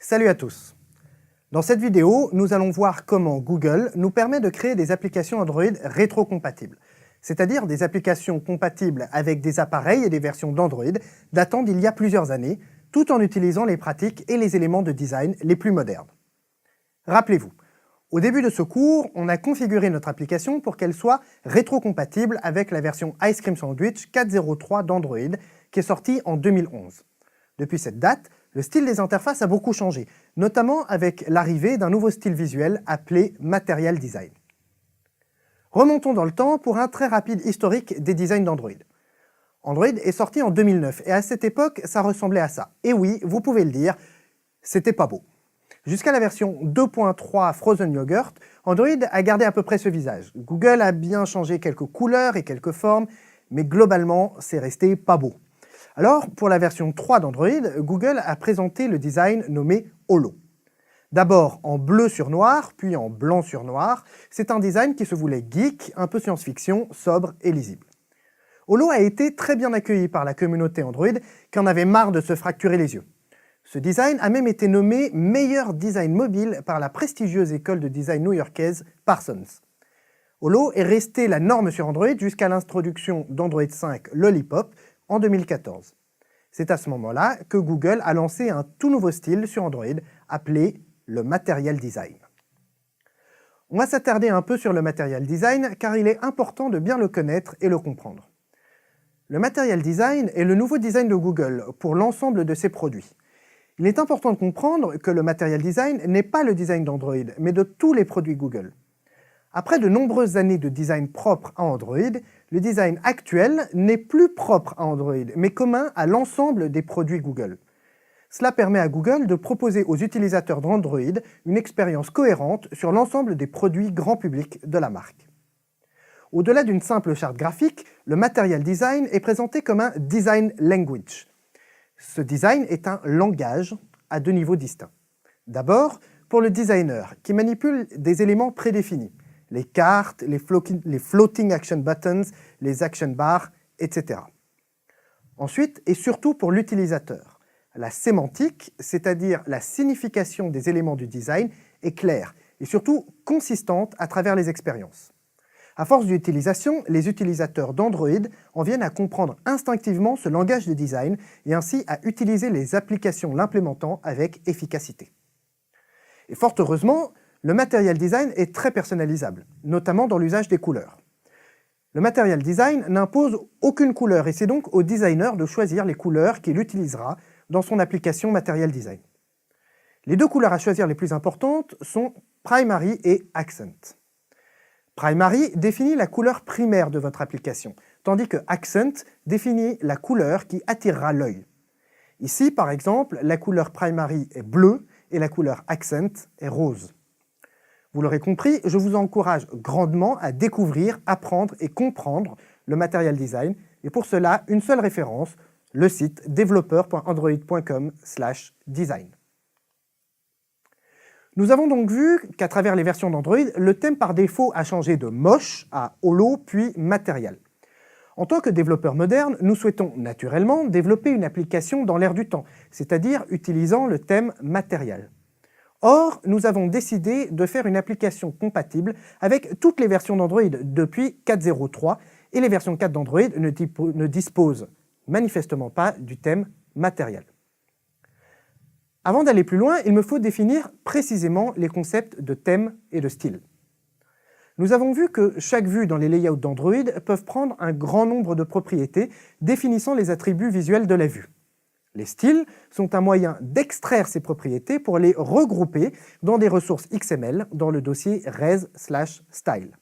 Salut à tous. Dans cette vidéo, nous allons voir comment Google nous permet de créer des applications Android rétrocompatibles, c'est-à-dire des applications compatibles avec des appareils et des versions d'Android datant d'il y a plusieurs années, tout en utilisant les pratiques et les éléments de design les plus modernes. Rappelez-vous, au début de ce cours, on a configuré notre application pour qu'elle soit rétrocompatible avec la version Ice Cream Sandwich 4.0.3 d'Android qui est sortie en 2011. Depuis cette date, le style des interfaces a beaucoup changé, notamment avec l'arrivée d'un nouveau style visuel appelé Material Design. Remontons dans le temps pour un très rapide historique des designs d'Android. Android est sorti en 2009 et à cette époque, ça ressemblait à ça. Et oui, vous pouvez le dire, c'était pas beau. Jusqu'à la version 2.3 Frozen Yogurt, Android a gardé à peu près ce visage. Google a bien changé quelques couleurs et quelques formes, mais globalement, c'est resté pas beau. Alors, pour la version 3 d'Android, Google a présenté le design nommé Holo. D'abord en bleu sur noir, puis en blanc sur noir, c'est un design qui se voulait geek, un peu science-fiction, sobre et lisible. Holo a été très bien accueilli par la communauté Android qui en avait marre de se fracturer les yeux. Ce design a même été nommé meilleur design mobile par la prestigieuse école de design new-yorkaise Parsons. Holo est resté la norme sur Android jusqu'à l'introduction d'Android 5 Lollipop en 2014. C'est à ce moment-là que Google a lancé un tout nouveau style sur Android appelé le Material Design. On va s'attarder un peu sur le Material Design car il est important de bien le connaître et le comprendre. Le Material Design est le nouveau design de Google pour l'ensemble de ses produits. Il est important de comprendre que le Material Design n'est pas le design d'Android, mais de tous les produits Google. Après de nombreuses années de design propre à Android, le design actuel n'est plus propre à Android, mais commun à l'ensemble des produits Google. Cela permet à Google de proposer aux utilisateurs d'Android une expérience cohérente sur l'ensemble des produits grand public de la marque. Au-delà d'une simple charte graphique, le Material Design est présenté comme un Design Language. Ce design est un langage à deux niveaux distincts. D'abord, pour le designer, qui manipule des éléments prédéfinis, les cartes, les floating action buttons, les action bars, etc. Ensuite, et surtout pour l'utilisateur, la sémantique, c'est-à-dire la signification des éléments du design, est claire et surtout consistante à travers les expériences. À force d'utilisation, les utilisateurs d'Android en viennent à comprendre instinctivement ce langage de design et ainsi à utiliser les applications l'implémentant avec efficacité. Et fort heureusement, le Material Design est très personnalisable, notamment dans l'usage des couleurs. Le Material Design n'impose aucune couleur et c'est donc au designer de choisir les couleurs qu'il utilisera dans son application Material Design. Les deux couleurs à choisir les plus importantes sont Primary et Accent. Primary définit la couleur primaire de votre application, tandis que Accent définit la couleur qui attirera l'œil. Ici, par exemple, la couleur Primary est bleue et la couleur Accent est rose. Vous l'aurez compris, je vous encourage grandement à découvrir, apprendre et comprendre le Material Design, et pour cela, une seule référence, le site developer.android.com/design. Nous avons donc vu qu'à travers les versions d'Android, le thème par défaut a changé de moche à holo puis Material. En tant que développeurs modernes, nous souhaitons naturellement développer une application dans l'air du temps, c'est-à-dire utilisant le thème Material. Or, nous avons décidé de faire une application compatible avec toutes les versions d'Android depuis 4.0.3 et les versions 4 d'Android ne disposent manifestement pas du thème Material. Avant d'aller plus loin, il me faut définir précisément les concepts de thème et de style. Nous avons vu que chaque vue dans les layouts d'Android peuvent prendre un grand nombre de propriétés définissant les attributs visuels de la vue. Les styles sont un moyen d'extraire ces propriétés pour les regrouper dans des ressources XML dans le dossier res/style.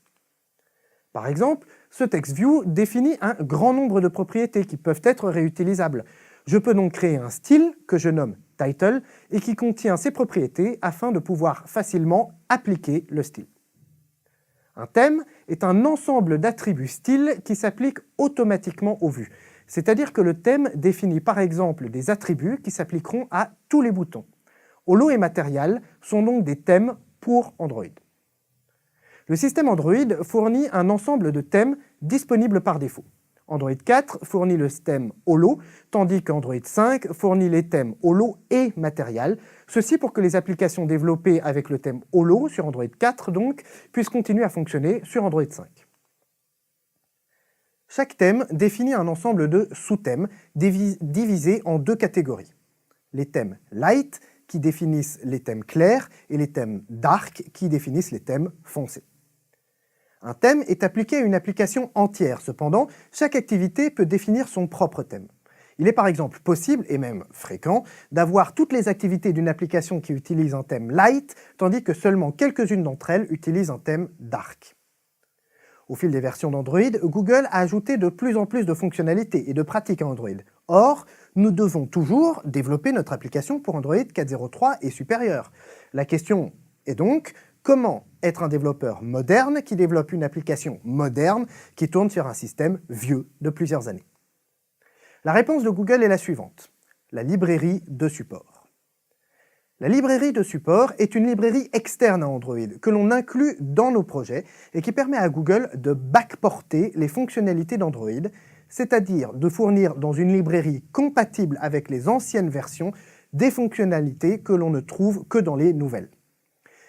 Par exemple, ce TextView définit un grand nombre de propriétés qui peuvent être réutilisables. Je peux donc créer un style que je nomme title et qui contient ces propriétés afin de pouvoir facilement appliquer le style. Un thème est un ensemble d'attributs styles qui s'appliquent automatiquement aux vues. C'est-à-dire que le thème définit par exemple des attributs qui s'appliqueront à tous les boutons. Holo et Material sont donc des thèmes pour Android. Le système Android fournit un ensemble de thèmes disponibles par défaut. Android 4 fournit le thème Holo, tandis qu'Android 5 fournit les thèmes Holo et Material, ceci pour que les applications développées avec le thème Holo sur Android 4 donc, puissent continuer à fonctionner sur Android 5. Chaque thème définit un ensemble de sous-thèmes divisés en deux catégories. Les thèmes Light, qui définissent les thèmes clairs, et les thèmes Dark, qui définissent les thèmes foncés. Un thème est appliqué à une application entière, cependant, chaque activité peut définir son propre thème. Il est par exemple possible, et même fréquent, d'avoir toutes les activités d'une application qui utilise un thème Light, tandis que seulement quelques-unes d'entre elles utilisent un thème Dark. Au fil des versions d'Android, Google a ajouté de plus en plus de fonctionnalités et de pratiques à Android. Or, nous devons toujours développer notre application pour Android 4.0.3 et supérieur. La question est donc, comment être un développeur moderne qui développe une application moderne qui tourne sur un système vieux de plusieurs années? La réponse de Google est la suivante: la librairie de support. La librairie de support est une librairie externe à Android que l'on inclut dans nos projets et qui permet à Google de backporter les fonctionnalités d'Android, c'est-à-dire de fournir dans une librairie compatible avec les anciennes versions des fonctionnalités que l'on ne trouve que dans les nouvelles.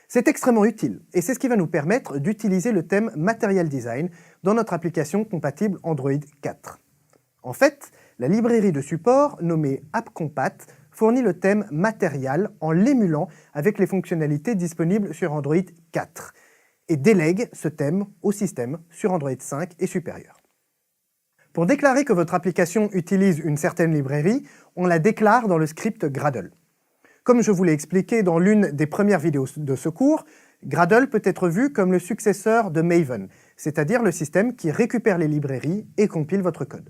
C'est extrêmement utile et c'est ce qui va nous permettre d'utiliser le thème Material Design dans notre application compatible Android 4. En fait, la librairie de support nommée AppCompat fournit le thème Material en l'émulant avec les fonctionnalités disponibles sur Android 4 et délègue ce thème au système sur Android 5 et supérieur. Pour déclarer que votre application utilise une certaine librairie, on la déclare dans le script Gradle. Comme je vous l'ai expliqué dans l'une des premières vidéos de ce cours, Gradle peut être vu comme le successeur de Maven, c'est-à-dire le système qui récupère les librairies et compile votre code.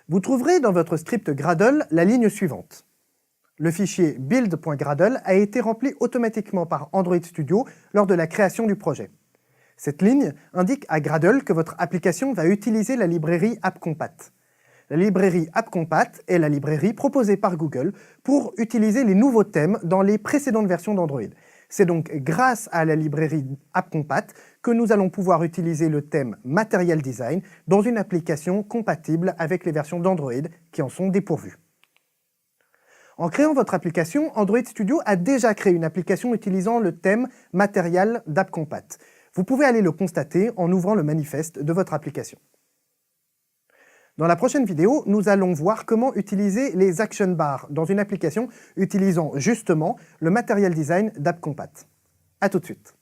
Vous trouverez dans votre script Gradle la ligne suivante. Le fichier build.gradle a été rempli automatiquement par Android Studio lors de la création du projet. Cette ligne indique à Gradle que votre application va utiliser la librairie AppCompat. La librairie AppCompat est la librairie proposée par Google pour utiliser les nouveaux thèmes dans les précédentes versions d'Android. C'est donc grâce à la librairie AppCompat que nous allons pouvoir utiliser le thème Material Design dans une application compatible avec les versions d'Android qui en sont dépourvues. En créant votre application, Android Studio a déjà créé une application utilisant le thème Material d'AppCompat. Vous pouvez aller le constater en ouvrant le manifeste de votre application. Dans la prochaine vidéo, nous allons voir comment utiliser les action bars dans une application utilisant justement le Material Design d'AppCompat. À tout de suite.